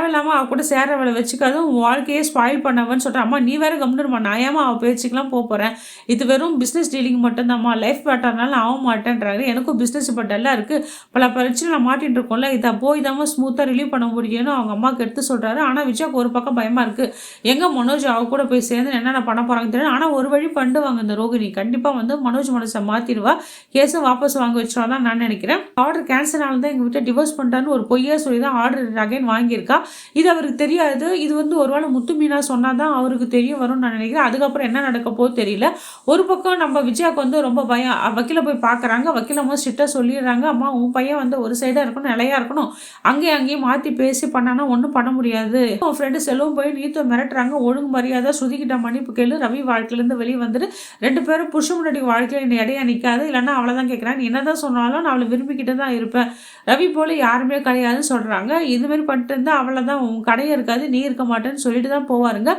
தேவையில்லாமல் அவள் கூட சேர்றவளை வச்சுக்காதும் வாழ்க்கையே ஸ்பாயில் பண்ணவன்னு சொல்கிறேன். அம்மா நீ வேற கம்முனுமா, நான் ஏமா அவள் பேச்சுக்கெலாம் போகிறேன், இது வெறும் பிஸ்னஸ் டீலிங் மட்டும்தாம்மா, லைஃப் பேட்டர்னால ஆக மாட்டேன்றாங்க. எனக்கும் பிஸ்னஸ் இப்போ டல்லாக இருக்குது, பல பிரச்சனை நான் மாட்டின்னு இருக்கோம்ல, இதை போய் தான் ஸ்மூத்தாக ரிலீவ் பண்ண முடியும்னு அவங்க அம்மாவுக்கு எடுத்து சொல்கிறாரு. ஆனால் விஜயாவுக்கு ஒரு பக்கம் பயமாக இருக்குது, எங்கே மனோஜ் அவ கூட போய் சேர்ந்து என்னென்ன பண்ண போகிறாங்க தெரியும். ஆனால் ஒரு வழி பண்ணுவாங்க இந்த ரோகிணி, கண்டிப்பாக மனோஜ் மனசை மாற்றிடுவா, கேஸை வாபஸ் வாங்க வச்சுருவா தான் நான் நினைக்கிறேன். ஆர்டர் கேன்சல் ஆனது தான் எங்கள் வீட்டை டிவோர்ஸ் பண்ணிட்டான்னு ஒரு பொய்யா சொல்லி தான் ஆர்டர் அகைன் வாங்கியிருக்கா. இது அவருக்கு தெரியாது. இது ஒருவேளை முத்து மீனா சொன்னால் தான் அவருக்கு தெரிய வரும்னு நான் நினைக்கிறேன். அதுக்கப்புறம் என்ன நடக்க போது தெரியல. ஒரு பக்கம் நம்ம விஜயாவுக்கு ரொம்ப பயம், வக்கீல போய் பார்க்குறாங்க. வக்கீல ஸ்ட்ரிக்டாக சொல்லிடுறாங்க, அம்மா உன் பையன் ஒரு சைடாக இருக்கணும், நிலையாக இருக்கணும், அங்கேயும் மாற்றி பேசி பண்ணானா ஒன்றும் பண்ண முடியாது. உன் ஃப்ரெண்டு செலவும் போய் நீத்தோ மிரட்டுறாங்க, ஒழுங்கு மரியாதை ஸ்ருதிக்கிட்ட மன்னிப்பு கேளு, ரவி வாழ்க்கையிலேருந்து வெளியே வந்துட்டு 2 பேரும் புருஷ முன்னாடி வாழ்க்கையில் இடையா நிற்காது, இல்லைன்னா அவளை தான் கேட்குறேன், நீ என்னதான் சொன்னாலும் நான் அவளை விரும்பிக்கிட்டு தான் இருப்பேன், ரவி போல யாருமே கிடையாதுன்னு சொல்கிறாங்க. இதுமாரி பண்ணிட்டு இருந்தால் அவளை தான் உன் கடையை இருக்காது, நீ இருக்க மாட்டேன்னு சொல்லிட்டு தான் போவாருங்க.